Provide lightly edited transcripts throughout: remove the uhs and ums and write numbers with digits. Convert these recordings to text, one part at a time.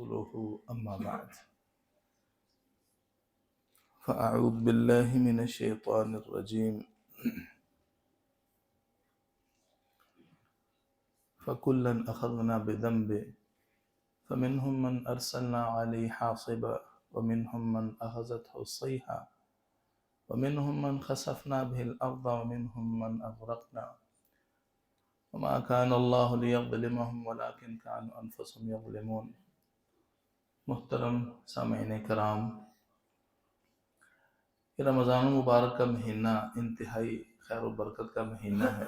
ورسوله أما بعد فأعوذ بالله من الشيطان الرجيم فكلا أخذنا بذنبه فمنهم من أرسلنا عليه حاصبا ومنهم من أخذته الصيحة ومنهم من خسفنا به الأرض ومنهم من أغرقنا وما كان الله ليظلمهم ولكن كانوا أنفسهم يظلمون۔ محترم سامعین کرام، یہ رمضان المبارک کا مہینہ انتہائی خیر و برکت کا مہینہ ہے،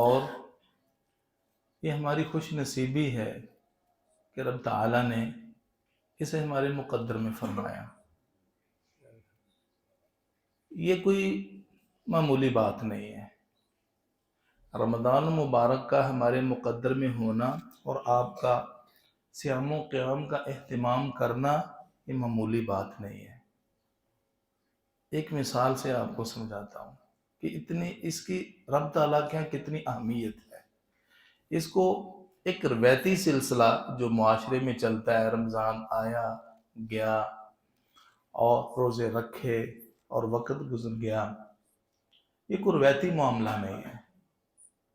اور یہ ہماری خوش نصیبی ہے کہ رب تعالیٰ نے اسے ہمارے مقدر میں فرمایا۔ یہ کوئی معمولی بات نہیں ہے۔ رمضان المبارک کا ہمارے مقدر میں ہونا اور آپ کا صیام و قیام کا اہتمام کرنا یہ معمولی بات نہیں ہے۔ ایک مثال سے آپ کو سمجھاتا ہوں کہ اس کی رب تعالیٰ کے یہاں کتنی اہمیت ہے۔ اس کو ایک روایتی سلسلہ جو معاشرے میں چلتا ہے، رمضان آیا گیا اور روزے رکھے اور وقت گزر گیا، یہ کوئی روایتی معاملہ نہیں ہے۔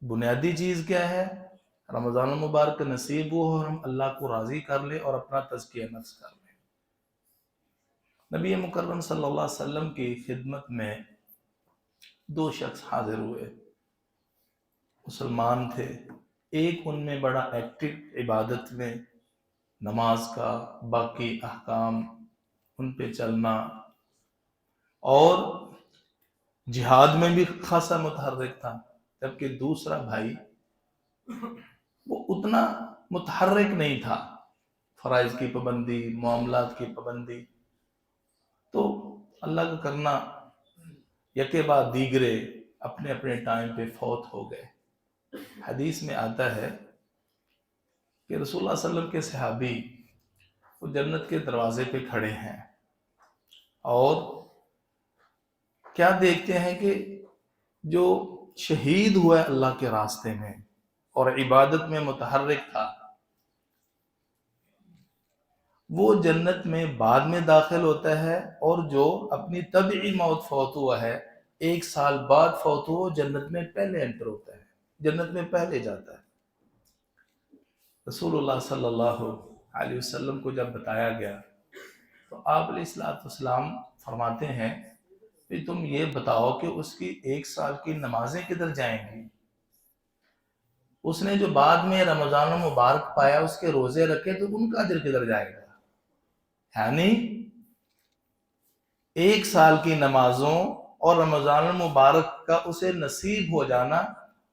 بنیادی چیز کیا ہے؟ رمضان المبارک نصیب ہو اور ہم اللہ کو راضی کر لیں اور اپنا تزکیہ نفس کر لیں۔ نبی مکرم صلی اللہ علیہ وسلم کی خدمت میں دو شخص حاضر ہوئے، مسلمان تھے۔ ایک ان میں بڑا ایکٹیو عبادت میں، نماز کا باقی احکام ان پہ چلنا، اور جہاد میں بھی خاصا متحرک تھا، جبکہ دوسرا بھائی وہ اتنا متحرک نہیں تھا، فرائض کی پابندی، معاملات کی پابندی، تو اللہ کا کرنا یکے بعد دیگرے اپنے اپنے ٹائم پہ فوت ہو گئے۔ حدیث میں آتا ہے کہ رسول اللہ صلی اللہ علیہ وسلم کے صحابی وہ جنت کے دروازے پہ کھڑے ہیں اور کیا دیکھتے ہیں کہ جو شہید ہوا ہے اللہ کے راستے میں اور عبادت میں متحرک تھا، وہ جنت میں بعد میں داخل ہوتا ہے، اور جو اپنی طبعی موت فوت ہوا ہے 1 سال بعد فوت ہوا، جنت میں پہلے انٹر ہوتا ہے، جنت میں پہلے جاتا ہے۔ رسول اللہ صلی اللہ علیہ وسلم کو جب بتایا گیا تو آپ علیہ السلام فرماتے ہیں کہ تم یہ بتاؤ کہ اس کی 1 سال کی نمازیں کدھر جائیں گی؟ اس نے جو بعد میں رمضان المبارک پایا، اس کے روزے رکھے، تو ان کا اجر کدھر جائے گا؟ یعنی 1 سال کی نمازوں اور رمضان المبارک کا اسے نصیب ہو جانا،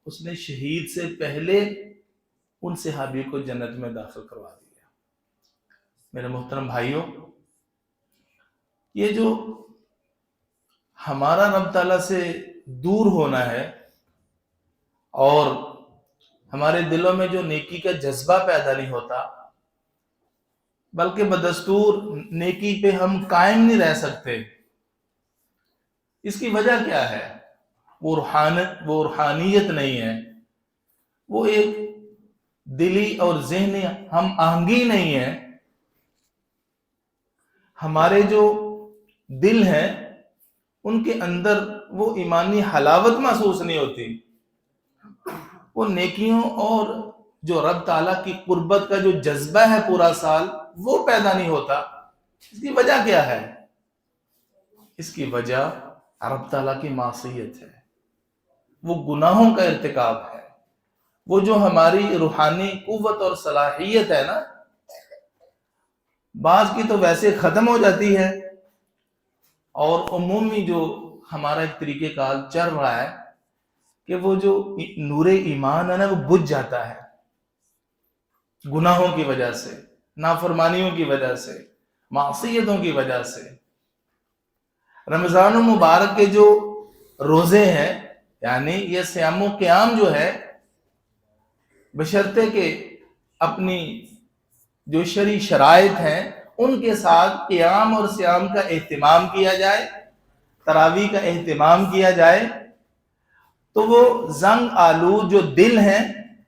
اس نے شہید سے پہلے ان صحابی کو جنت میں داخل کروا دیا۔ میرے محترم بھائیوں، یہ جو ہمارا رب تعالیٰ سے دور ہونا ہے اور ہمارے دلوں میں جو نیکی کا جذبہ پیدا نہیں ہوتا، بلکہ بدستور نیکی پہ ہم قائم نہیں رہ سکتے، اس کی وجہ کیا ہے؟ وہ روحانیت نہیں ہے، وہ ایک دلی اور ذہنی ہم آہنگی نہیں ہے۔ ہمارے جو دل ہیں ان کے اندر وہ ایمانی حلاوت محسوس نہیں ہوتی، وہ نیکیوں اور جو رب تعالیٰ کی قربت کا جو جذبہ ہے پورا سال، وہ پیدا نہیں ہوتا۔ اس کی وجہ کیا ہے؟ اس کی وجہ رب تعالیٰ کی معصیت ہے، وہ گناہوں کا ارتکاب ہے۔ وہ جو ہماری روحانی قوت اور صلاحیت ہے نا، بعض کی تو ویسے ختم ہو جاتی ہے، اور عمومی جو ہمارا ایک طریقہ کار چل رہا ہے کہ وہ جو نور ایمان ہے نا، وہ بجھ جاتا ہے گناہوں کی وجہ سے، نافرمانیوں کی وجہ سے، معصیتوں کی وجہ سے۔ رمضان المبارک کے جو روزے ہیں، یعنی یہ صیام و قیام جو ہے، بشرطے کہ اپنی جو شرعی شرائط ہیں ان کے ساتھ قیام اور صیام کا اہتمام کیا جائے، تراویح کا اہتمام کیا جائے، تو وہ زنگ آلود جو دل ہیں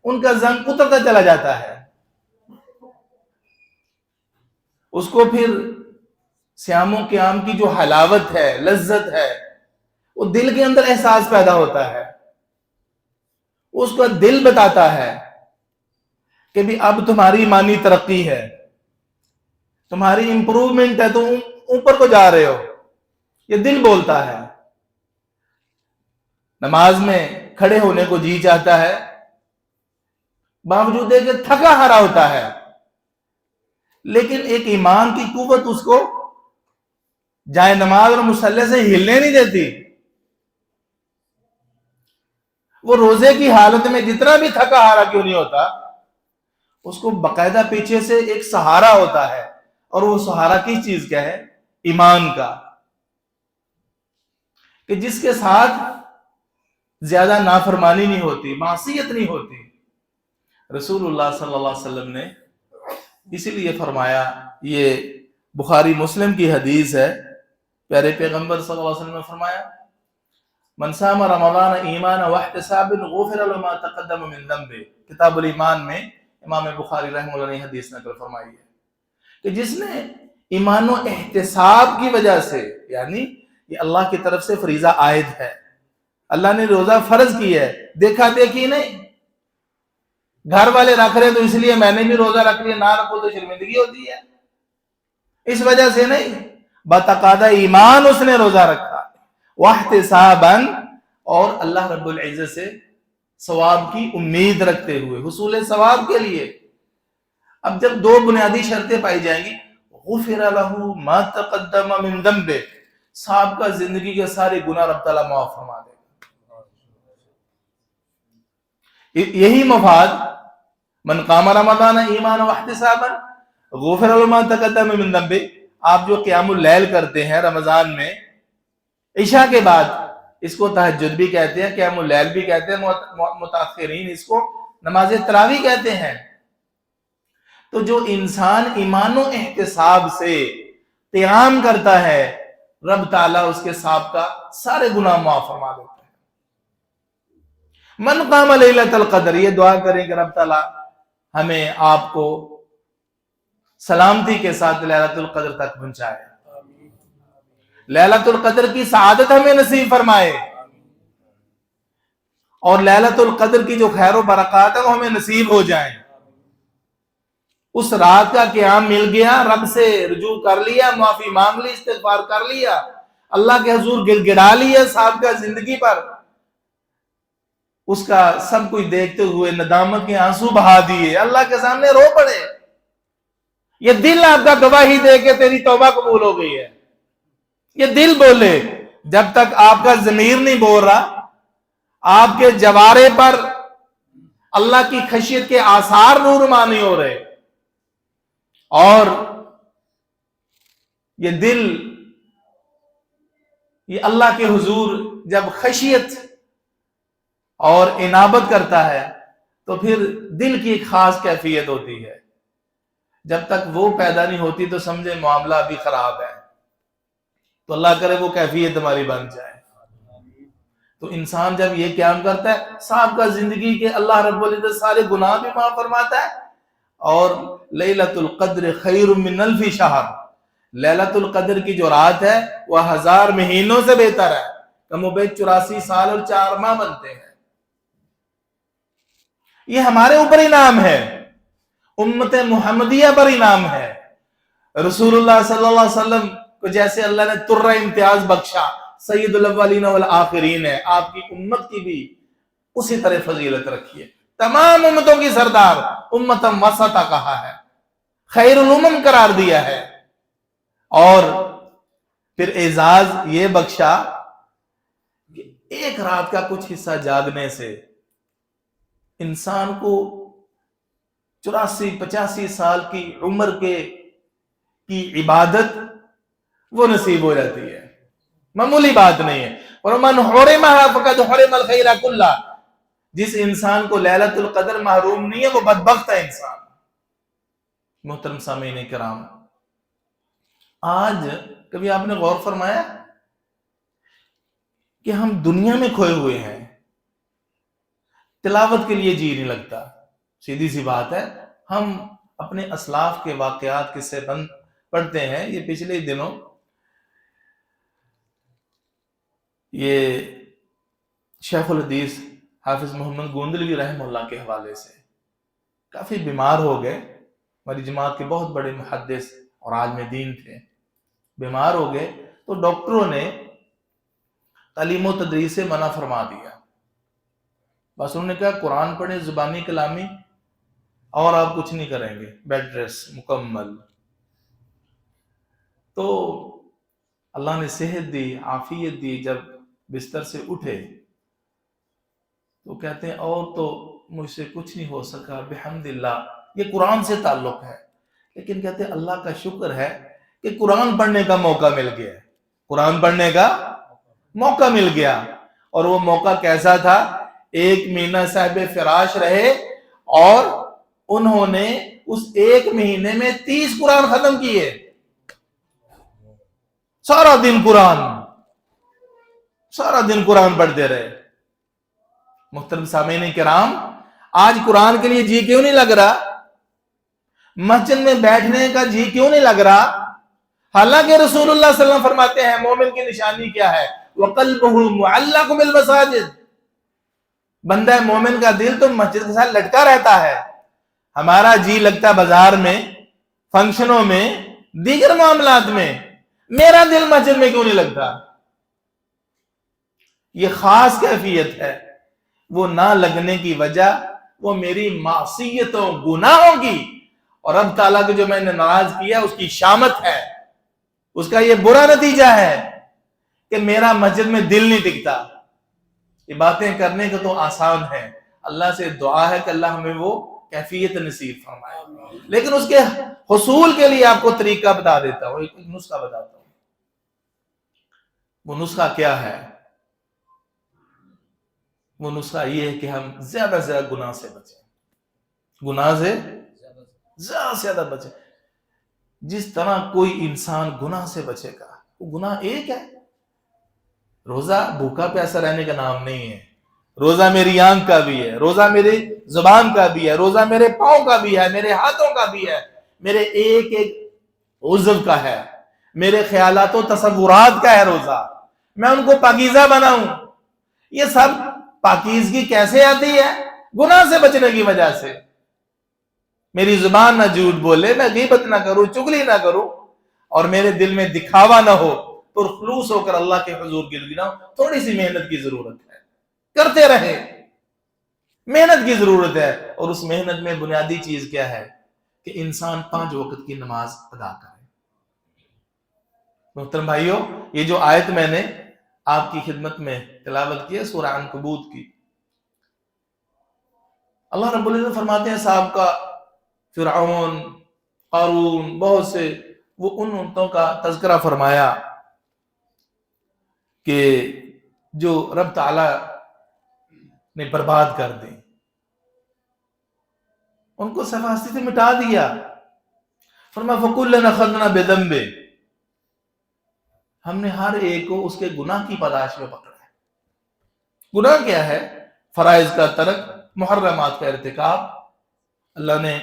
ان کا زنگ اترتا چلا جاتا ہے۔ اس کو پھر صیام و قیام کی جو حلاوت ہے، لذت ہے، وہ دل کے اندر احساس پیدا ہوتا ہے. اس کا دل بتاتا ہے کہ بھی اب تمہاری ایمانی ترقی ہے، تمہاری امپروومنٹ ہے، تم اوپر کو جا رہے ہو. یہ دل بولتا ہے. نماز میں کھڑے ہونے کو جی چاہتا ہے، باوجود ہے کہ تھکا ہارا ہوتا ہے، لیکن ایک ایمان کی قوت اس کو جائے نماز اور مصلی سے ہلنے نہیں دیتی. وہ روزے کی حالت میں جتنا بھی تھکا ہارا کیوں نہیں ہوتا، اس کو باقاعدہ پیچھے سے ایک سہارا ہوتا ہے. اور وہ سہارا کس چیز کا ہے؟ ایمان کا، کہ جس کے ساتھ زیادہ نافرمانی نہیں ہوتی، معصیت نہیں ہوتی. رسول اللہ صلی اللہ علیہ وسلم نے اسی لیے فرمایا، یہ بخاری مسلم کی حدیث ہے، پیارے پیغمبر صلی اللہ علیہ وسلم نے فرمایا، من صام رمضان ایمان واحتساب غفر له ما تقدم من ذنبه. کتاب الایمان میں امام بخاری رحمہ اللہ نے حدیث نقل فرمائی ہے کہ جس نے ایمان و احتساب کی وجہ سے، یعنی یہ اللہ کی طرف سے فریضہ عائد ہے، اللہ نے روزہ فرض کی ہے، دیکھا دیکھی نہیں، گھر والے رکھ رہے تو اس لیے میں نے بھی روزہ رکھ لیا، نہ رکھو تو شرمندگی ہوتی ہے، اس وجہ سے نہیں، بتقاضا ایمان اس نے روزہ رکھا، واحتسابا، اور اللہ رب العزت سے ثواب کی امید رکھتے ہوئے، حصول ثواب کے لیے. اب جب دو بنیادی شرطیں پائی جائیں گی، غفر له ما تقدم من ذنبه، صاحب کا زندگی کے سارے گناہ رب تعالیٰ معاف فرما دے گا. یہی مفاد من قام رمضان ایمان واحتسابا غفر له ما تقدم من ذنبه. آپ جو قیام اللیل کرتے ہیں رمضان میں عشاء کے بعد، اس کو تہجد بھی کہتے ہیں، قیام اللیل بھی کہتے ہیں، متاخرین اس کو نماز تراویح کہتے ہیں. تو جو انسان ایمان و احتساب سے قیام کرتا ہے، رب تعالیٰ اس کے سابقہ سارے گناہ معاف فرما دیتا ہے. من قام لیلۃ القدر، یہ دعا کریں کہ رب تعالیٰ ہمیں آپ کو سلامتی کے ساتھ لیلۃ القدر تک پہنچائے، لیلۃ القدر کی سعادت ہمیں نصیب فرمائے، اور لیلۃ القدر کی جو خیر و برکات ہے وہ ہمیں نصیب ہو جائیں. اس رات کا قیام مل گیا، رب سے رجوع کر لیا، معافی مانگ لی، استغفار کر لیا، اللہ کے حضور گڑ گڑا لیا صاحب کا زندگی پر، اس کا سب کچھ دیکھتے ہوئے ندامت کے آنسو بہا دیے، اللہ کے سامنے رو پڑے. یہ دل آپ کا گواہی دے کہ تیری توبہ قبول ہو گئی ہے. یہ دل بولے. جب تک آپ کا ضمیر نہیں بول رہا، آپ کے جوارے پر اللہ کی خشیت کے آثار نورما نہیں ہو رہے، اور یہ دل یہ اللہ کے حضور جب خشیت اور انابت کرتا ہے تو پھر دل کی ایک خاص کیفیت ہوتی ہے. جب تک وہ پیدا نہیں ہوتی تو سمجھے معاملہ ابھی خراب ہے. تو اللہ کرے وہ کیفیت ہماری بن جائے. تو انسان جب یہ قیام کرتا ہے، صاحب کا زندگی کے اللہ رب العزت سارے گناہ بھی معاف فرماتا ہے. اور لیلۃ القدر خیر من الف شہر، لیلۃ القدر کی جو رات ہے وہ 1000 مہینوں سے بہتر ہے. کم و بیش 84 سال اور 4 ماہ بنتے ہیں. یہ ہمارے اوپر انعام ہے، امت محمدیہ پر انعام ہے. رسول اللہ صلی اللہ علیہ وسلم کو جیسے اللہ نے ترہ امتیاز بخشا، سید الاولین والآخرین ہے، آپ کی امت کی بھی اسی طرح فضیلت رکھی ہے. تمام امتوں کی سردار، امتم وسطہ کہا ہے، خیر الامم قرار دیا ہے. اور پھر اعزاز یہ بخشا کہ ایک رات کا کچھ حصہ جاگنے سے انسان کو 84-85 سال کی عمر کی عبادت وہ نصیب ہو جاتی ہے. معمولی بات نہیں ہے. وَمَنْ حُرِمَهَا فَقَدْ حُرِمَ الْخَيْرَ كُلَّهُ. جس انسان کو لیلۃ القدر محروم نہیں ہے وہ بدبخت ہے انسان. محترم سامعین کرام، آج کبھی آپ نے غور فرمایا کہ ہم دنیا میں کھوئے ہوئے ہیں، تلاوت کے لیے جی نہیں لگتا. سیدھی سی بات ہے، ہم اپنے اسلاف کے واقعات قصے پڑھتے ہیں، یہ پچھلے دنوں یہ شیخ الحدیث حافظ محمد گوندلوی رحمہ اللہ کے حوالے سے کافی بیمار ہو گئے، ہماری جماعت کے بہت بڑے محدث اور عالم دین تھے، بیمار ہو گئے تو ڈاکٹروں نے تعلیم و تدریس سے منع فرما دیا، بس انہوں نے کہا قرآن پڑھیں زبانی کلامی اور آپ کچھ نہیں کریں گے، بیڈ ریسٹ مکمل۔ تو اللہ نے صحت دی، عافیت دی، جب بستر سے اٹھے تو کہتے ہیں اور تو مجھ سے کچھ نہیں ہو سکا، بحمد اللہ، یہ قرآن سے تعلق ہے، لیکن کہتے ہیں اللہ کا شکر ہے کہ قرآن پڑھنے کا موقع مل گیا، قرآن پڑھنے کا موقع مل گیا۔ اور وہ موقع کیسا تھا؟ 1 مہینہ صاحب فراش رہے اور انہوں نے اس 1 مہینے میں 30 قرآن ختم کیے، سارا دن قرآن پڑھتے رہے۔ محترم سامعین کرام، آج قرآن کے لیے جی کیوں نہیں لگ رہا؟ مسجد میں بیٹھنے کا جی کیوں نہیں لگ رہا؟ حالانکہ رسول اللہ صلی اللہ علیہ وسلم فرماتے ہیں مومن کی نشانی کیا ہے؟ وَقَلْبُهُ مُعَلَّقٌ بِالْمَسَاجِدِ، بندہ مومن کا دل تو مسجد کے ساتھ لٹکا رہتا ہے۔ ہمارا جی لگتا بازار میں، فنکشنوں میں، دیگر معاملات میں، میرا دل مسجد میں کیوں نہیں لگتا؟ یہ خاص کیفیت ہے، وہ نہ لگنے کی وجہ وہ میری معصیتوں گناہوں کی اور رب تعالیٰ کو جو میں نے ناراض کیا اس کی شامت ہے، اس کا یہ برا نتیجہ ہے کہ میرا مسجد میں دل نہیں ٹکتا۔ یہ باتیں کرنے کا تو آسان ہے، اللہ سے دعا ہے کہ اللہ ہمیں وہ کیفیت نصیب فرمائے، لیکن اس کے حصول کے لیے آپ کو طریقہ بتا دیتا ہوں، ایک نسخہ بتاتا ہوں۔ وہ نسخہ کیا ہے؟ وہ نسخہ یہ ہے کہ ہم زیادہ سے زیادہ گناہ سے بچیں، گناہ سے زیادہ سے زیادہ بچیں۔ جس طرح کوئی انسان گناہ سے بچے گا، وہ گناہ ایک ہے۔ روزہ بھوکا پیاسا رہنے کا نام نہیں ہے، روزہ میری آنکھ کا بھی ہے، روزہ میری زبان کا بھی ہے، روزہ میرے پاؤں کا بھی ہے، میرے ہاتھوں کا بھی ہے، میرے ایک ایک عضو کا ہے، میرے خیالات و تصورات کا ہے روزہ، میں ان کو پاکیزہ بناؤں۔ یہ سب پاکیزگی کیسے آتی ہے؟ گناہ سے بچنے کی وجہ سے۔ میری زبان نہ جھوٹ بولے، میں غیبت نہ کروں، چغلی نہ کروں، اور میرے دل میں دکھاوا نہ ہو، تو خلوص ہو کر اللہ کے حضور گناؤں۔ تھوڑی سی محنت کی ضرورت ہے، کرتے رہے، محنت کی ضرورت ہے، اور اس محنت میں بنیادی چیز کیا ہے کہ انسان 5 وقت کی نماز ادا کرے۔ محترم بھائیو، یہ جو آیت میں نے آپ کی خدمت میں تلاوت کی ہے سورہ عنکبوت کی، اللہ رب العزت فرماتے ہیں صاحب کا فرعون، قارون، بہت سے وہ ان امتوں کا تذکرہ فرمایا کہ جو رب تعالی نے برباد کر دی، ان کو صفحہ سے مٹا دیا۔ فرمایا فَكُلًّا أَخَذْنَا بِذَنبِهِ، ہم نے ہر ایک کو اس کے گناہ کی پاداش میں پکڑا ہے۔ گناہ کیا ہے؟ فرائض کا ترک، محرمات کا ارتکاب۔ اللہ نے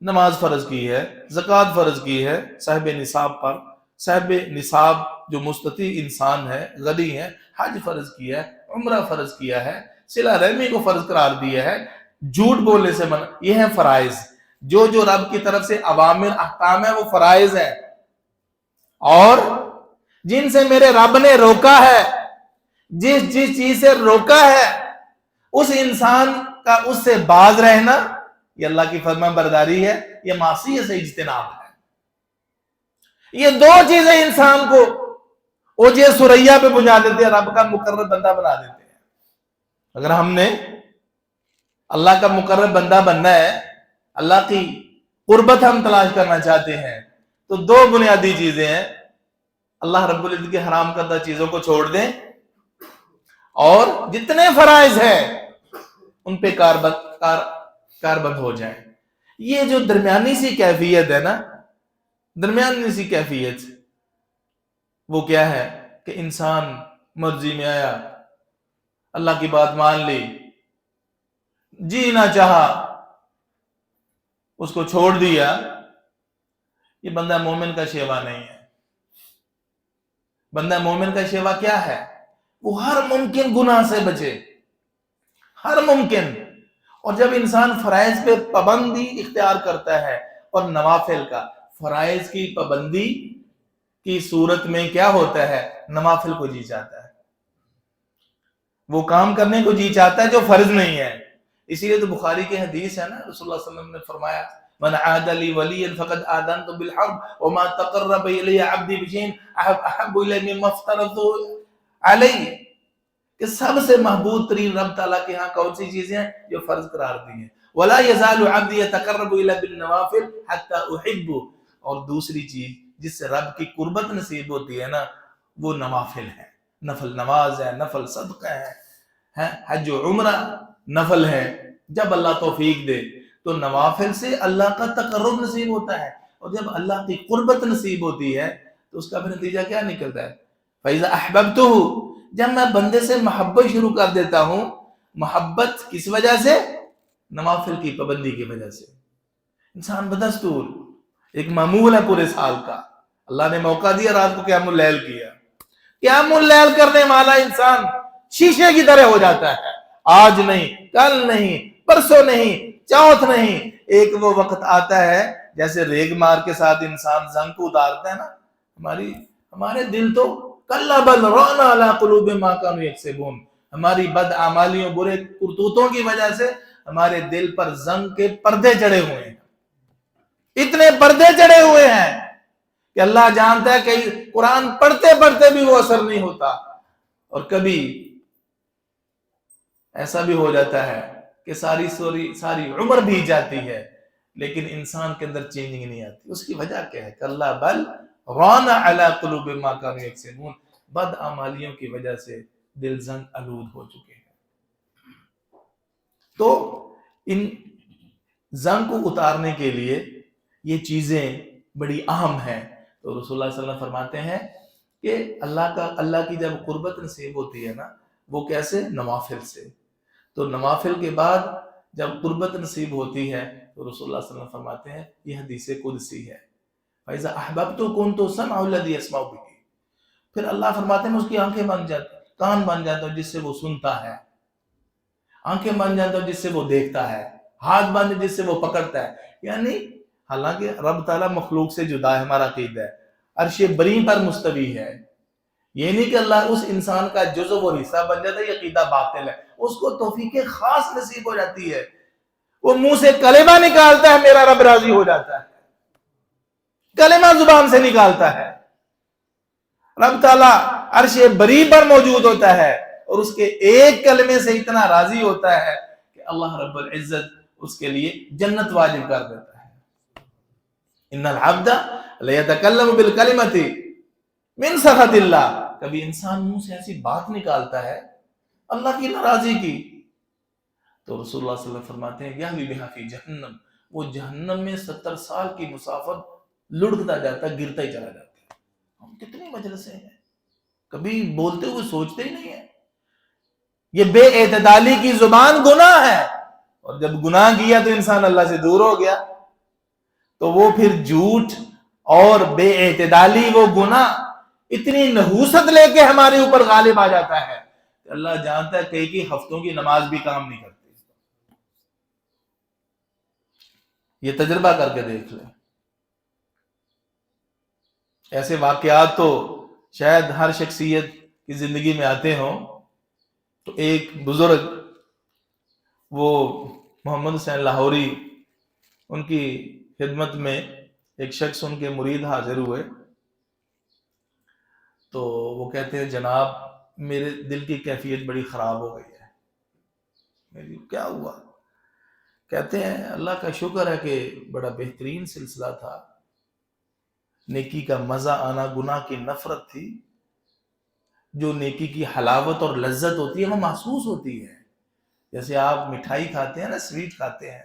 نماز فرض کی ہے، زکوٰۃ فرض کی ہے صاحب نصاب پر، صاحب نصاب جو مستطیع انسان ہے، غنی ہے، حج فرض کیا ہے، عمرہ فرض کیا ہے، صلہ رحمی کو فرض قرار دیا ہے، جھوٹ بولنے سے منع، یہ ہیں فرائض۔ جو جو رب کی طرف سے اوامر احکام ہے وہ فرائض ہے، اور جن سے میرے رب نے روکا ہے، جس چیز سے روکا ہے، اس انسان کا اس سے باز رہنا، یہ اللہ کی فرما برداری ہے، یہ معصیت سے اجتناب ہے۔ یہ 2 چیزیں انسان کو اوجے سریا پہ پہنچا دیتے ہیں، رب کا مقرر بندہ بنا دیتے ہیں۔ اگر ہم نے اللہ کا مقرر بندہ بننا ہے، اللہ کی قربت ہم تلاش کرنا چاہتے ہیں، تو 2 بنیادی چیزیں ہیں، اللہ رب العزت کے حرام کردہ چیزوں کو چھوڑ دیں، اور جتنے فرائض ہیں ان پہ کاربند ہو جائیں۔ یہ جو درمیانی سی کیفیت ہے نا، درمیانی سی کیفیت، وہ کیا ہے کہ انسان مرضی میں آیا، اللہ کی بات مان لی، جی نہ چاہا، اس کو چھوڑ دیا، یہ بندہ مومن کا شیوا نہیں ہے۔ بندہ مومن کا شیوا کیا ہے؟ وہ ہر ممکن گناہ سے بچے، ہر ممکن۔ اور جب انسان فرائض پہ پابندی اختیار کرتا ہے اور نوافل کا، فرائض کی پابندی کی صورت میں کیا ہوتا ہے؟ نوافل کو جی چاہتا ہے، وہ کام کرنے کو جی چاہتا ہے جو فرض نہیں ہے۔ اسی لیے تو بخاری کی حدیث ہے نا، رسول اللہ صلی اللہ علیہ وسلم نے فرمایا من عاد لی ولیا فقد آذنت بالحرب وما تقرب الی عبدی بشیء احب الی مما افترضت علیہ، کہ سب سے محبوب ترین رب تعالیٰ کے ہاں کون سی چیزیں ہیں؟ جو فرض قرار دی ہیں۔ ولا یزال عبدی یتقرب الی بالنوافل حتی احبہ، اور دوسری چیز جس سے رب کی قربت نصیب ہوتی ہے نا، وہ نوافل ہے، نفل نماز ہے، نفل صدقہ ہے، حج و عمرہ نفل ہے۔ جب اللہ توفیق دے تو نوافل سے اللہ کا تقرب نصیب ہوتا ہے، اور جب اللہ کی قربت نصیب ہوتی ہے تو اس کا بھی نتیجہ کیا نکلتا ہے؟ فَإِذَا أَحْبَبْتُهُ، جب میں بندے سے محبت شروع کر دیتا ہوں، محبت کس وجہ سے؟ نوافل کی پابندی کی وجہ سے۔ انسان بدستور ایک معمول ہے پورے سال کا، اللہ نے موقع دیا رات کو قیام اللیل کیا، قیام اللیل کرنے والا انسان شیشے کی طرح ہو جاتا ہے۔ آج نہیں، کل نہیں، پرسوں نہیں، چوتھ نہیں، ایک وہ وقت آتا ہے جیسے ریگ مار کے ساتھ انسان زنگ کو اتارتا ہے نا، ہمارے دل تو کلا بل ران علی قلوب ما کانوا یکسبون، ہماری بد اعمالیوں، برے کرتوتوں کی وجہ سے ہمارے دل پر زنگ کے پردے چڑھے ہوئے ہیں، اتنے پردے چڑھے ہوئے ہیں کہ اللہ جانتا ہے کہ قرآن پڑھتے پڑھتے بھی وہ اثر نہیں ہوتا۔ اور کبھی ایسا بھی ہو جاتا ہے کہ ساری عمر بیت جاتی ہے لیکن انسان کے اندر چینجنگ نہیں آتی۔ اس کی وجہ کیا ہے؟ کلا بل ران علی قلوب ما کانوا یکسبون، بد اعمالیوں کی وجہ سے دل زنگ آلود ہو چکے ہیں۔ تو ان زنگ کو اتارنے کے لیے یہ چیزیں بڑی اہم ہیں۔ تو رسول اللہ صلی اللہ علیہ وسلم فرماتے ہیں کہ اللہ کی جب قربت نصیب ہوتی ہے نا، وہ کیسے؟ نوافل سے۔ تو نوافل کے بعد جب قربت نصیب ہوتی ہے تو رسول اللہ صلی اللہ علیہ وسلم فرماتے ہیں یہ حدیث قدسی ہے، فَإِذَا أَحْبَبْتُ كُنْتُ سَمْعَهُ الَّذِي يَسْمَعُ بِهِ، پھر اللہ فرماتے ہیں اس کی آنکھیں بن جاتی، کان بن جاتا ہے جس سے وہ سنتا ہے، آنکھیں بن جاتا ہے جس سے وہ دیکھتا ہے، ہاتھ بن جاتا ہے جس سے وہ پکڑتا ہے۔ یعنی حالانکہ رب تعالیٰ مخلوق سے جدا ہے، ہمارا عقیدہ ہے، عرش بری پر مستوی ہے، یہ نہیں کہ اللہ اس انسان کا جزو و حصہ بن جاتا ہے، یہ عقیدہ باطل ہے۔ اس کو توفیق خاص نصیب ہو جاتی ہے، وہ منہ سے کلمہ نکالتا ہے میرا رب راضی ہو جاتا ہے، کلمہ زبان سے نکالتا ہے، رب تعالیٰ عرش بری پر موجود ہوتا ہے اور اس کے ایک کلمے سے اتنا راضی ہوتا ہے کہ اللہ رب العزت اس کے لیے جنت واجب کر دیتا ہے۔ ان العبد لیتکلم بالکلمۃ من سخط اللہ، کبھی انسان منہ سے ایسی بات نکالتا ہے اللہ کی ناراضی کی، تو رسول اللہ صلی اللہ علیہ وسلم فرماتے ہیں یہوی بہا فی جہنم، وہ جہنم میں 70 سال کی مسافت لڑکتا جاتا ہے، گرتا ہی چلا جاتا ہے۔ ہم کتنی مجلسیں ہیں، کبھی بولتے ہوئے سوچتے ہی نہیں ہیں۔ یہ بے اعتدالی کی زبان گناہ ہے، اور جب گناہ کیا تو انسان اللہ سے دور ہو گیا، تو وہ پھر جھوٹ اور بے اعتدالی، وہ گناہ اتنی نحوست لے کے ہمارے اوپر غالب آ جاتا ہے کہ اللہ جانتا ہے کئی ہفتوں کی نماز بھی کام نہیں کرتی۔ یہ تجربہ کر کے دیکھ لیں، ایسے واقعات تو شاید ہر شخصیت کی زندگی میں آتے ہوں۔ تو ایک بزرگ، وہ محمد حسین لاہوری، ان کی خدمت میں ایک شخص ان کے مرید حاضر ہوئے، تو وہ کہتے ہیں جناب میرے دل کی کیفیت بڑی خراب ہو گئی ہے۔ میری کیا ہوا؟ کہتے ہیں اللہ کا شکر ہے کہ بڑا بہترین سلسلہ تھا، نیکی کا مزہ آنا، گناہ کی نفرت تھی، جو نیکی کی حلاوت اور لذت ہوتی ہے وہ محسوس ہوتی ہے۔ جیسے آپ مٹھائی کھاتے ہیں نا، سویٹ کھاتے ہیں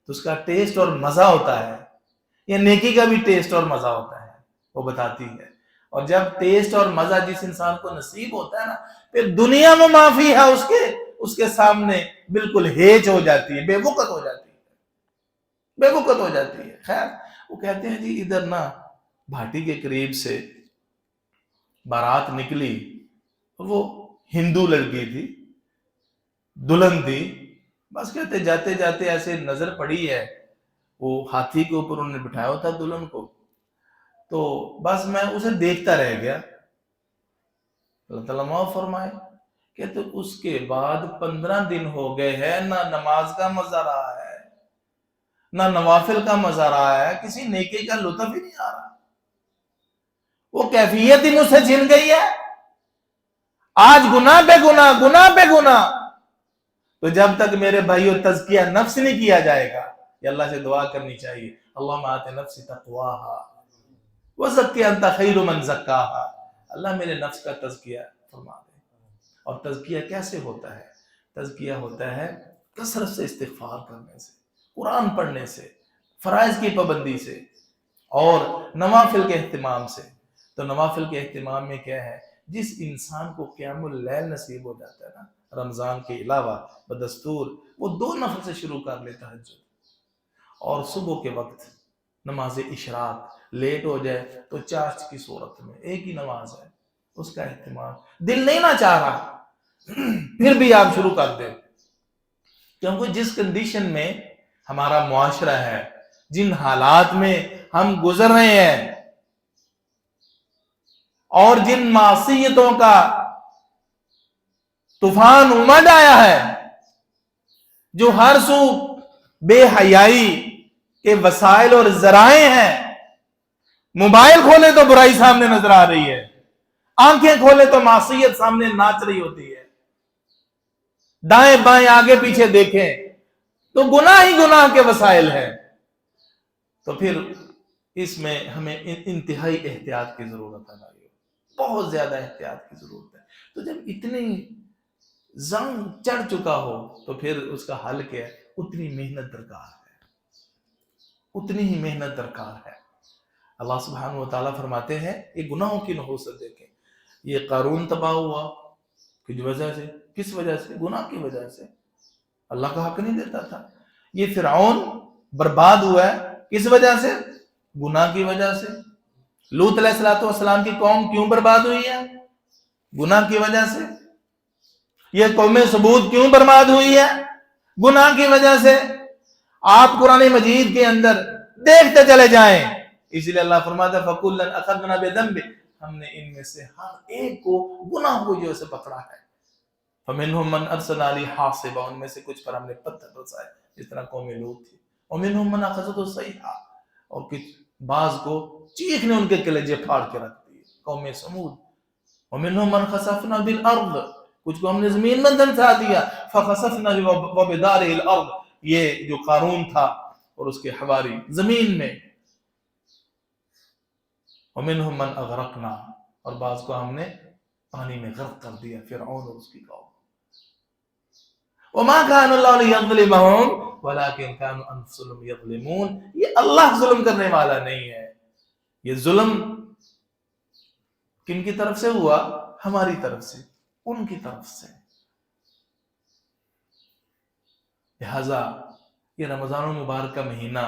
تو اس کا ٹیسٹ اور مزہ ہوتا ہے، یہ نیکی کا بھی ٹیسٹ اور مزہ ہوتا ہے، وہ بتاتی ہے۔ اور جب ٹیسٹ اور مزہ جس انسان کو نصیب ہوتا ہے نا، پھر دنیا میں معافی ہے اس کے سامنے بالکل ہیچ ہو جاتی ہے، بے وقت ہو جاتی ہے۔ بے وقت ہو جاتی ہے. خیر وہ کہتے ہیں جی ادھر نا بھاٹی کے قریب سے بارات نکلی، وہ ہندو لڑکی تھی، دلہن تھی. بس کہتے جاتے جاتے ایسے نظر پڑی ہے، وہ ہاتھی کے اوپر انہوں نے بٹھایا ہوتا دلہن کو، تو بس میں اسے دیکھتا رہ گیا. اللہ تعالیٰ معاف فرمائے کہ تو اس کے بعد 15 دن ہو گئے ہیں، نہ نماز کا مزہ رہا ہے، نہ نوافل کا مزہ رہا ہے، کسی نیکی کا لطف ہی نہیں آ رہا. وہ کیفیت ہی مجھ سے چھن گئی ہے. آج گناہ پہ گناہ، گناہ پہ گناہ. تو جب تک میرے بھائیو تزکیہ نفس نہیں کیا جائے گا، یہ اللہ سے دعا کرنی چاہیے، اللہم آت نفسی تقواہا وزکی انت خیر من زکاہا. اللہ میرے نفس کا تزکیہ فرما دے. اور تزکیہ کیسے ہوتا ہے؟ تزکیہ ہوتا ہے کثرت سے استغفار کرنے سے، قرآن پڑھنے سے، فرائض کی پابندی سے، اور نوافل کے اہتمام سے. تو نوافل کے اہتمام میں کیا ہے؟ جس انسان کو قیام اللیل نصیب ہو جاتا ہے نا رمضان کے علاوہ بدستور، وہ 2 نفل سے شروع کر لیتا ہے تہجد. اور صبح کے وقت نماز اشراق لیٹ ہو جائے تو چاشت کی صورت میں ایک ہی نماز ہے، اس کا اہتمام دل نہیں نہ چاہ رہا پھر بھی آپ شروع کر دیں. کیونکہ جس کنڈیشن میں ہمارا معاشرہ ہے، جن حالات میں ہم گزر رہے ہیں، اور جن معصیتوں کا طوفان امڈ آیا ہے، جو ہر سو بے حیائی کے وسائل اور ذرائع ہیں. موبائل کھولے تو برائی سامنے نظر آ رہی ہے، آنکھیں کھولے تو معصیت سامنے ناچ رہی ہوتی ہے، دائیں بائیں آگے پیچھے دیکھیں تو گناہ ہی گناہ کے وسائل ہیں. تو پھر اس میں ہمیں انتہائی احتیاط کی ضرورت ہے بھائیو، بہت زیادہ احتیاط کی ضرورت ہے. تو جب اتنی زنگ چڑھ چکا ہو تو پھر اس کا حل کیا ہے؟ اتنی محنت درکار ہے، اتنی ہی محنت درکار ہے. اللہ سبحانہ وتعالیٰ فرماتے ہیں، یہ گناہوں کی نحوست دیکھیں. یہ قارون تباہ ہوا کس وجہ سے؟ کس وجہ سے؟ گناہ کی وجہ سے. اللہ کا حق نہیں دیتا تھا. یہ فرعون برباد ہوا ہے کس وجہ سے؟ گناہ کی وجہ سے. لوط علیہ السلام کی قوم کیوں برباد ہوئی ہے؟ گناہ کی وجہ سے. یہ قوم ثمود کیوں برباد ہوئی ہے؟ گناہ کی وجہ سے. آپ قرآن مجید کے اندر دیکھتے چلے جائیں. اس لیے اللہ فرماتا ہے فَكُلًّا أَخَذْنَا بِذَنبِهِ، ہم نے ان میں سے ہر ایک کو گناہ کی وجہ سے پکڑا ہے. فَمِنْهُمْ مَنْ أَرْسَلْنَا عَلَيْهِ حَاصِبًا، ان میں سے کچھ پر ہم نے پتھر برسائے جس طرح قوم لوط تھی. وَمِنْهُمْ مَنْ أَخَذَتْهُ الصَّيْحَةُ، اور کچھ بعض کو چیخ نے ان کے کلیجے پھاڑ کے رکھ دیے، قوم سمود. وَمِنْهُمْ مَنْ خَسَفْنَا بِالْأَرْضِ، کچھ کو ہم نے زمین میں دھنسا دیا. فَخَسَفْنَا وَبِدَارِهِ الْأَرْضِ، یہ جو قارون تھا اور اس کے حواری زمین میں. وَمِنْهُمْ مَنْ أَغْرَقْنَا، اور بعض کو ہم نے پانی میں غرق کر دیا، فرعون اور اس کی قوم. وَمَا كَانَ اللَّهُ لِيَظْلِمَهُمْ وَلَكِنْ كَانُوا أَنفُسَهُمْ يَظْلِمُونَ. یہ اللہ ظلم کرنے والا نہیں ہے. یہ ظلم کن کی طرف سے ہوا؟ ہماری طرف سے، ان کی طرف سے. لہذا یہ رمضان المبارک کا مہینہ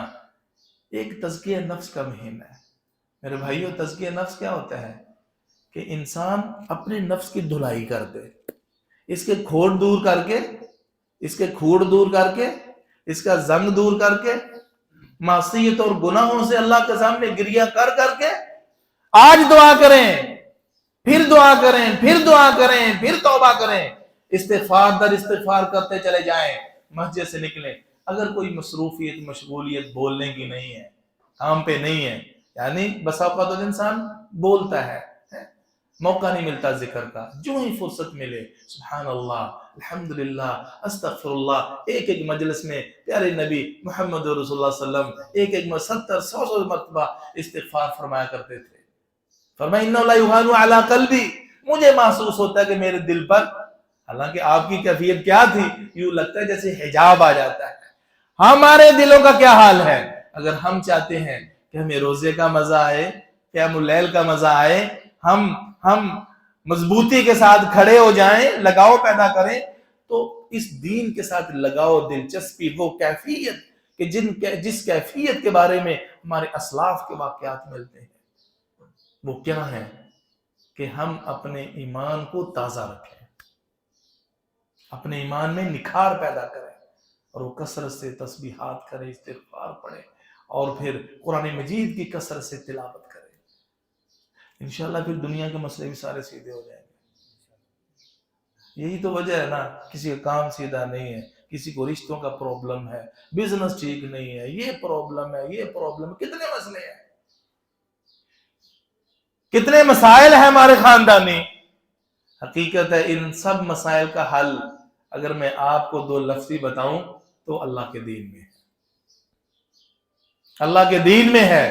ایک تزکیہ نفس کا مہینہ ہے. میرے بھائیو، تزکیہ نفس کیا ہوتا ہے؟ کہ انسان اپنے نفس کی دھلائی کر دے، اس کے کھوڑ دور کر کے، اس کے کھوڑ دور کر کے، اس کا زنگ دور کر کے، معصیت اور گناہوں سے اللہ کے سامنے گریہ کر کر کے آج دعا کریں، پھر دعا کریں، پھر دعا کریں، پھر توبہ کریں، استغفار در استغفار کرتے چلے جائیں. مسجد سے نکلیں، اگر کوئی مصروفیت مشغولیت بولنے کی نہیں ہے، کام پہ نہیں ہے، یعنی بس اوقات تو انسان بولتا ہے، موقع نہیں ملتا ذکر کا، جو ہی فرصت ملے سبحان اللہ، الحمدللہ، استغفر اللہ. ایک ایک مجلس میں پیارے نبی محمد رسول اللہ صلی اللہ علیہ وسلم ایک ایک 70-100 مرتبہ استغفار فرمایا کرتے تھے. فرمایا اِنَّهُ لَا يُهَانُ عَلَىٰ قَلْبِي، مجھے محسوس ہوتا ہے کہ میرے دل پر، حالانکہ آپ کی کیفیت کیا تھی؟ یوں لگتا ہے جیسے حجاب آ جاتا ہے. ہمارے دلوں کا کیا حال ہے؟ اگر ہم چاہتے ہیں کہ ہمیں روزے کا مزہ آئے، قیام اللیل کا مزہ آئے، ہم مضبوطی کے ساتھ کھڑے ہو جائیں، لگاؤ پیدا کریں، تو اس دین کے ساتھ لگاؤ، دلچسپی، وہ کیفیت کہ جس کیفیت کے بارے میں ہمارے اسلاف کے واقعات ملتے ہیں، وہ کیا ہے کہ ہم اپنے ایمان کو تازہ رکھیں، اپنے ایمان میں نکھار پیدا کریں، اور وہ کثرت سے تسبیحات کریں، استغفار پڑھیں، اور پھر قرآن مجید کی کثرت سے تلاوت کریں۔ انشاءاللہ پھر دنیا کے مسئلے بھی سارے سیدھے ہو جائیں گے۔ یہی تو وجہ ہے نا، کسی کا کام سیدھا نہیں ہے، کسی کو رشتوں کا پرابلم ہے، بزنس ٹھیک نہیں ہے، یہ پرابلم ہے، یہ پرابلم ہے، کتنے مسئلے ہیں، کتنے مسائل ہیں ہمارے خاندانی۔ حقیقت ہے ان سب مسائل کا حل اگر میں آپ کو دو لفظی بتاؤں تو اللہ کے دین میں ہے، اللہ کے دین میں ہے۔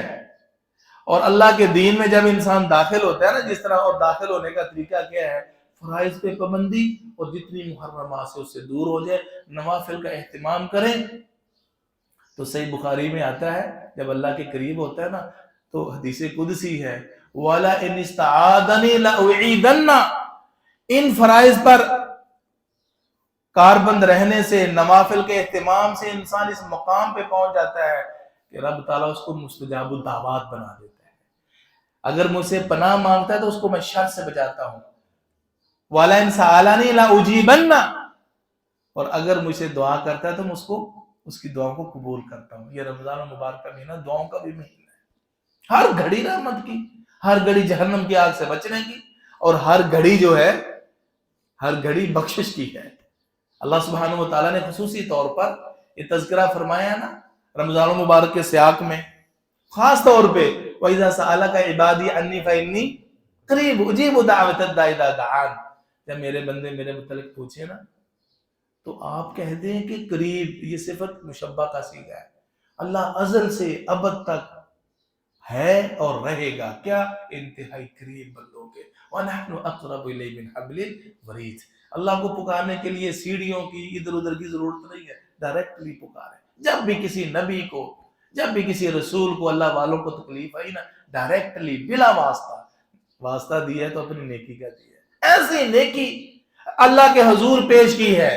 اور اللہ کے دین میں جب انسان داخل ہوتا ہے نا، جس طرح، اور داخل ہونے کا طریقہ کیا ہے؟ فرائض پہ پابندی، اور جتنی محرمات سے اس سے دور ہو جائے، نوافل کا اہتمام کریں۔ تو صحیح بخاری میں آتا ہے جب اللہ کے قریب ہوتا ہے نا تو حدیث قدسی ہے، وَلَا إِنِ اسْتَعَاذَنِي لَأُعِيذَنَّ، ان فرائض پر کاربند رہنے سے، نوافل کے اہتمام سے انسان اس مقام پہ پہنچ جاتا ہے کہ رب تعالیٰ اس کو مستجاب الدعوات بنا دیتا ہے۔ اگر مجھ سے پناہ مانگتا ہے تو اس کو میں شر سے بچاتا ہوں، وَلَا إِنْ سَأَلَنِي لَأُجِيبَنَّ، اور اگر مجھ سے دعا کرتا ہے تو میں اس کی دعا کو قبول کرتا ہوں۔ یہ رمضان المبارک کا مہینہ دعاؤں کا بھی مہینہ ہے، ہر گھڑی رحمت کی، ہر گھڑی جہنم کی آگ سے بچنے کی، اور ہر گھڑی جو ہے، ہر گھڑی بخشش کی ہے۔ اللہ سبحانہ و تعالیٰ نے خصوصی طور پر یہ تذکرہ فرمایا ہے نا رمضان المبارک کے سیاق میں، خاص طور پہ وَإِذَا سَأَلَكَ عِبَادِي عَنِّي فَإِنِّي قَرِيبٌ أُجِيبُ دَعْوَةَ الدَّاعِ إِذَا دَعَانِ، جب میرے بندے میرے متعلق پوچھے نا تو آپ کہہ دیں کہ قریب، یہ صفت مشبہ کا صیغہ ہے۔ اللہ ازل سے ابد تک ہے اور رہے گا، کیا؟ انتہائی قریب بندوں کے۔ وَنَحْنُ أَقْرَبُ إِلَيْهِ مِنْ حَبْلِ الْوَرِيدِ، اللہ کو پکارنے کے لیے سیڑھیوں کی، ادھر ادھر کی ضرورت نہیں ہے، ڈائریکٹلی پکارے۔ جب بھی کسی نبی کو، جب بھی کسی رسول کو اللہ والوں کو تکلیف آئی نا، ڈائریکٹلی بلا واسطہ دیا ہے تو اپنی نیکی کا دیا ہے۔ ایسی نیکی اللہ کے حضور پیش کی ہے،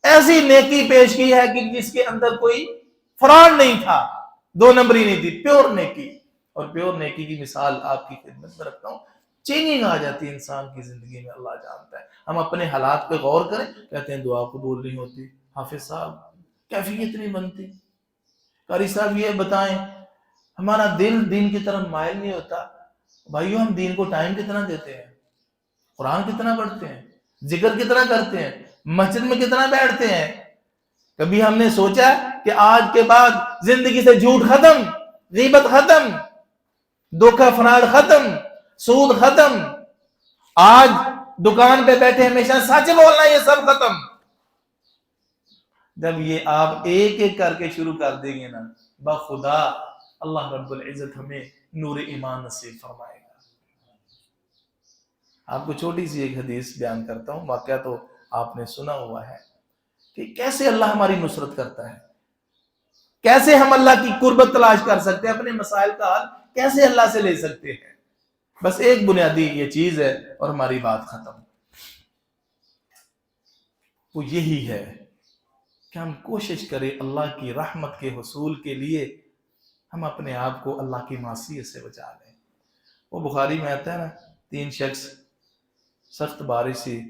ایسی نیکی پیش کی ہے کہ جس کے اندر کوئی فراڈ نہیں تھا، دو نمبری نہیں تھی، پیور نیکی۔ اور پیور نیکی کی مثال آپ کی خدمت میں رکھتا ہوں، چینجنگ آ جاتی ہے انسان کی زندگی میں، اللہ جانتا ہے۔ ہم اپنے حالات پہ غور کریں، کہتے ہیں دعا قبول نہیں ہوتی، حافظ صاحب کیفیت نہیں بنتی، قاری صاحب یہ بتائیں ہمارا دل دین کی طرف مائل نہیں ہوتا۔ بھائیو، ہم دین کو ٹائم کتنا دیتے ہیں، قرآن کتنا پڑھتے ہیں، ذکر کتنا کرتے ہیں، مسجد میں کتنا بیٹھتے ہیں؟ کبھی ہم نے سوچا کہ آج کے بعد زندگی سے جھوٹ ختم، غیبت ختم، دھوکہ فراڈ ختم، سود ختم، آج دکان پہ بیٹھے ہمیشہ سچ بولنا، یہ سب ختم؟ جب یہ آپ ایک ایک کر کے شروع کر دیں گے نا، بخدا اللہ رب العزت ہمیں نور ایمان نصیب فرمائے گا۔ آپ کو چھوٹی سی ایک حدیث بیان کرتا ہوں، واقعہ تو آپ نے سنا ہوا ہے کہ کیسے اللہ ہماری نصرت کرتا ہے، کیسے ہم اللہ کی قربت تلاش کر سکتے ہیں، اپنے مسائل کا حل کیسے اللہ سے لے سکتے ہیں۔ بس ایک بنیادی یہ چیز ہے اور ہماری بات ختم۔ وہ یہی ہے کہ ہم کوشش کریں اللہ کی رحمت کے حصول کے لیے ہم اپنے آپ کو اللہ کی معصیت سے بچا لیں۔ وہ بخاری میں آتا ہے نا، 3 شخص، سخت بارش سی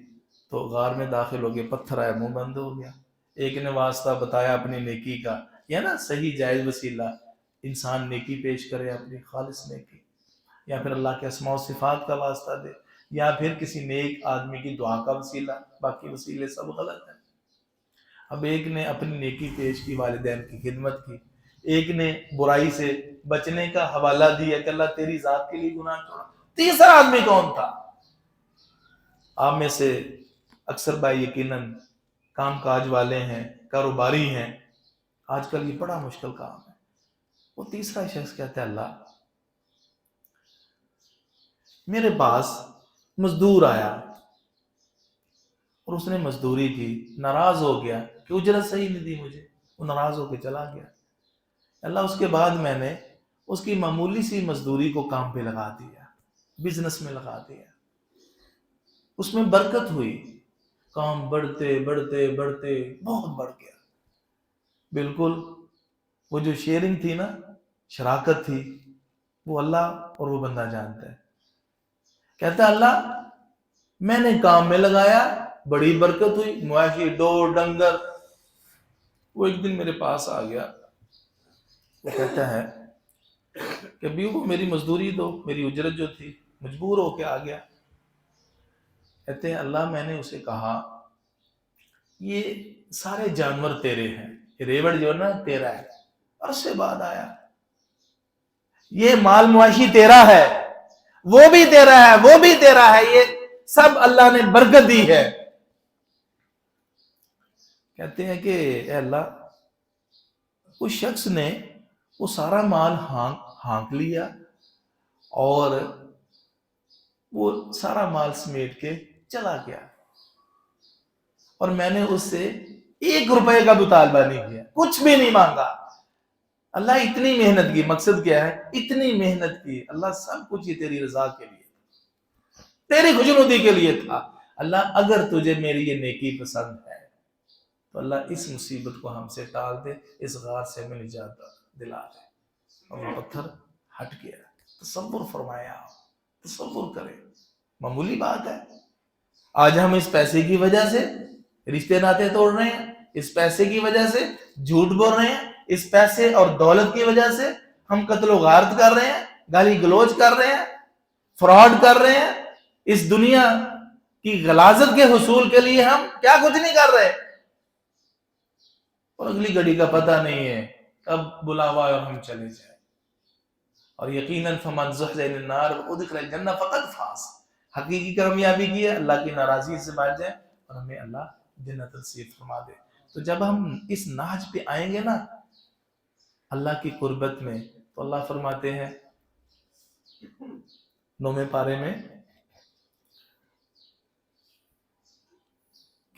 تو غار میں داخل ہو گئے، پتھر آیا، منہ بند ہو گیا۔ ایک نے واسطہ بتایا اپنی نیکی کا، یا نا صحیح جائز وسیلہ، انسان نیکی پیش کرے، اپنی خالص نیکی، یا پھر اللہ کے اسماء و صفات کا واسطہ دے، یا پھر کسی نیک آدمی کی دعا کا وسیلہ، باقی وسیلے سب غلط ہیں۔ اب ایک نے اپنی نیکی پیش کی، والدین کی خدمت کی، ایک نے برائی سے بچنے کا حوالہ دیا کہ اللہ تیری ذات کے لیے گناہ چھوڑا۔ تیسرا آدمی کون تھا؟ آپ میں سے اکثر بھائی یقیناً کام کاج والے ہیں، کاروباری ہیں، آج کل یہ بڑا مشکل کام ہے۔ وہ تیسرا شخص کہتا ہے اللہ میرے پاس مزدور آیا اور اس نے مزدوری کی، ناراض ہو گیا کہ اجرت صحیح نہیں دی مجھے، وہ ناراض ہو کے چلا گیا۔ اللہ اس کے بعد میں نے اس کی معمولی سی مزدوری کو کام پہ لگا دیا، بزنس میں لگا دیا، اس میں برکت ہوئی، کام بڑھتے بڑھتے بڑھتے بہت بڑھ گیا۔ بالکل وہ جو شیئرنگ تھی نا، شراکت تھی، وہ اللہ اور وہ بندہ جانتا ہے. کہتا ہے اللہ میں نے کام میں لگایا، بڑی برکت ہوئی، مویشی ڈور ڈنگر. وہ ایک دن میرے پاس آ گیا، وہ کہتا ہے کہ بھی وہ میری مزدوری دو، میری اجرت جو تھی، مجبور ہو کے آ گیا. کہتے ہیں اللہ میں نے اسے کہا یہ سارے جانور تیرے ہیں، یہ ریوڑ جو ہے نا تیرا ہے. عرصے بعد آیا، یہ مال مواشی تیرا ہے، وہ بھی تیرا ہے، وہ بھی تیرا ہے، یہ سب اللہ نے برکت دی ہے. کہتے ہیں کہ اے اللہ اس شخص نے وہ سارا مال ہانک لیا اور وہ سارا مال سمیٹ کے چلا گیا، اور میں نے اس سے 1 روپے کا مطالبہ نہیں کیا، کچھ بھی نہیں مانگا. اللہ اتنی محنت کی، مقصد کیا ہے؟ اتنی محنت کی. اللہ سب کچھ یہ تیری رضا کے لیے، تیری خوشنودی کے لیے تھا. اللہ اگر تجھے میری یہ نیکی پسند ہے تو اللہ اس مصیبت کو ہم سے ٹال دے، اس غار سے ہمیں نجات دلا دے. اور وہ پتھر ہٹ گیا. تصور فرمایا، تصور کریں، معمولی بات ہے. آج ہم اس پیسے کی وجہ سے رشتے ناطے توڑ رہے ہیں، اس پیسے کی وجہ سے جھوٹ بول رہے ہیں، اس پیسے اور دولت کی وجہ سے ہم قتل و غارت کر رہے ہیں، گالی گلوچ کر رہے ہیں، فراڈ کر رہے ہیں. اس دنیا کی غلاظت کے حصول کے لیے ہم کیا کچھ نہیں کر رہے، اور اگلی گھڑی کا پتہ نہیں ہے کب بلاوا اور ہم چلے جائیں. اور یقیناً فمن زحزح عن النار وادخل الجنہ فقد فاز. حقیقی کامیابی کی ہے اللہ کی ناراضی سے بچ جائیں اور ہمیں اللہ جنت نصیب فرما دے. تو جب ہم اس نہج پہ آئیں گے نا اللہ کی قربت میں، تو اللہ فرماتے ہیں 9ویں پارے میں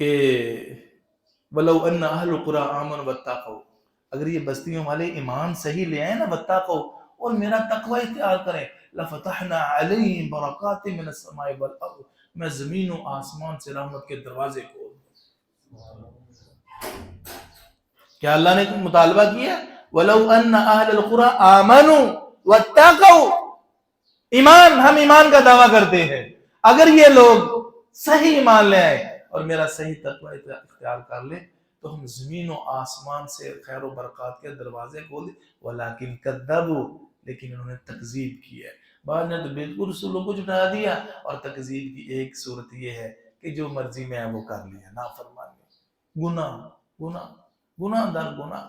کہ وَلَوْ أَنَّ أَهْلُ الْقُرَىٰ آمَنُوا وَاتَّقَوْا، اگر یہ بستیوں والے ایمان صحیح لے آئیں نا، وَاتَّقَوْا، اور میرا تقوی اختیار کریں، لَفَتَحْنَا عَلَيْهِمْ بَرَكَاتٍ مِّنَ السَّمَاءِ وَالْأَرْضِ، میں زمین و آسمان سے رحمت کے دروازے کھول دوں. کیا اللہ نے مطالبہ کیا؟ وَلَوْ أَنَّ أَهْلَ الْقُرَىٰ آمَنُوا وَاتَّقَوْا. ایمان، ہم ایمان کا دعویٰ کرتے ہیں، اگر یہ لوگ صحیح ایمان لے آئے اور میرا صحیح تقوی اختیار کر لے تو ہم زمین و آسمان سے خیر و برکات کے دروازے کھول دیں. وَلَٰكِنْ كَذَّبُوا، لیکن انہوں نے تکذیب کی ہے. بعد نے تو بالکل رسولوں کو جھٹلا دیا، اور تکذیب کی ایک صورت یہ ہے کہ جو مرضی میں ہے وہ کر لیا، نافرمانی، گناہ گناہ گناہ در گناہ.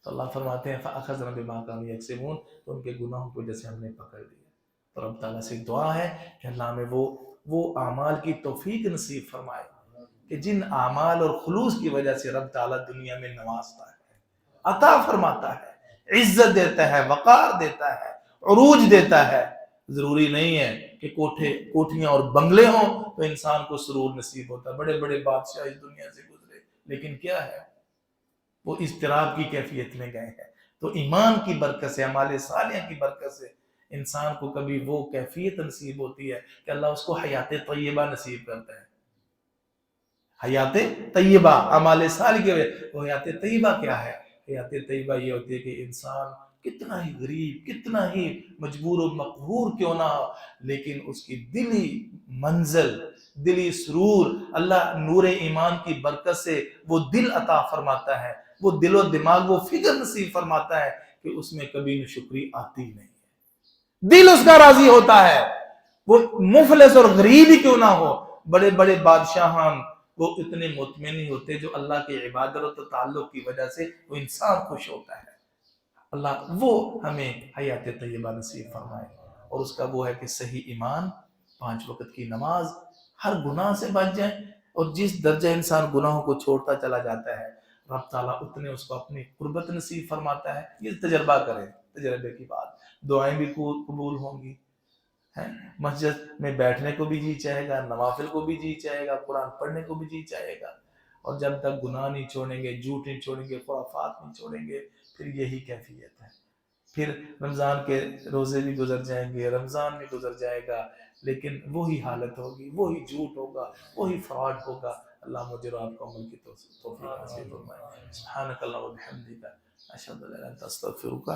تو اللہ فرماتے ہیں فَأَخَذْنَا بِمَا كَانُوا يَكْسِبُونَ، تو ان کے گناہوں کی وجہ سے ہم نے پکڑ لیا. تو رب تعالیٰ سے دعا ہے کہ اللہ میں وہ اعمال کی توفیق نصیب فرمائے کہ جن اعمال اور خلوص کی وجہ سے رب تعالیٰ دنیا میں نوازتا ہے، عطا فرماتا ہے، عزت دیتا ہے، وقار دیتا ہے، عروج دیتا ہے. ضروری نہیں ہے کہ کوٹھیاں اور بنگلے ہوں تو انسان کو سرور نصیب ہوتا ہے. بڑے بڑے بادشاہ اس دنیا سے گزرے، لیکن کیا ہے؟ وہ اضطراب کی کیفیت میں گئے ہیں. تو ایمان کی برکت سے، اعمال صالحہ کی برکت سے انسان کو کبھی وہ کیفیت نصیب ہوتی ہے کہ اللہ اس کو حیات طیبہ نصیب کرتا ہے. حیات طیبہ، اعمال صالح کے وہ حیات طیبہ کیا ہے؟ حیات طیبہ یہ ہوتی ہے کہ انسان کتنا ہی غریب، کتنا ہی مجبور و مقہور کیوں نہ ہو، لیکن اس کی دلی منزل، دلی سرور اللہ نور ایمان کی برکت سے وہ دل عطا فرماتا ہے، وہ دل و دماغ، وہ فکر نصیب فرماتا ہے کہ اس میں کبھی ناشکری آتی نہیں ہے. دل اس کا راضی ہوتا ہے، وہ مفلس اور غریب ہی کیوں نہ ہو. بڑے بڑے بادشاہان وہ اتنے مطمئن نہیں ہوتے جو اللہ کے عبادت و تعلق کی وجہ سے وہ انسان خوش ہوتا ہے. اللہ وہ ہمیں حیات طیبہ نصیب فرمائے، اور اس کا وہ ہے کہ صحیح ایمان، 5 وقت کی نماز، ہر گناہ سے بچ جائیں. اور جس درجہ انسان گناہوں کو چھوڑتا چلا جاتا ہے رب تعالیٰ اتنے اس کو اپنی قربت نصیب فرماتا ہے. یہ تجربہ کریں، تجربے کی بات. دعائیں بھی قبول ہوں گی، مسجد میں بیٹھنے کو بھی جی چاہے گا، نوافل کو بھی جی چاہے گا، قرآن پڑھنے کو بھی جی چاہے گا. اور جب تک گناہ نہیں چھوڑیں گے، جھوٹ نہیں چھوڑیں گے، خرافات نہیں چھوڑیں گے، پھر یہی کیفیت ہے. پھر رمضان کے روزے بھی گزر جائیں گے، رمضان بھی گزر جائے گا، لیکن وہی حالت ہوگی، وہی جھوٹ ہوگا، وہی فراڈ ہوگا. اللہ مجھے اور آپ کو عمل کی توفیق نصیب فرمائے. سبحانک اللہم و بحمدک اشہد ان لا الہ الا انت استغفرک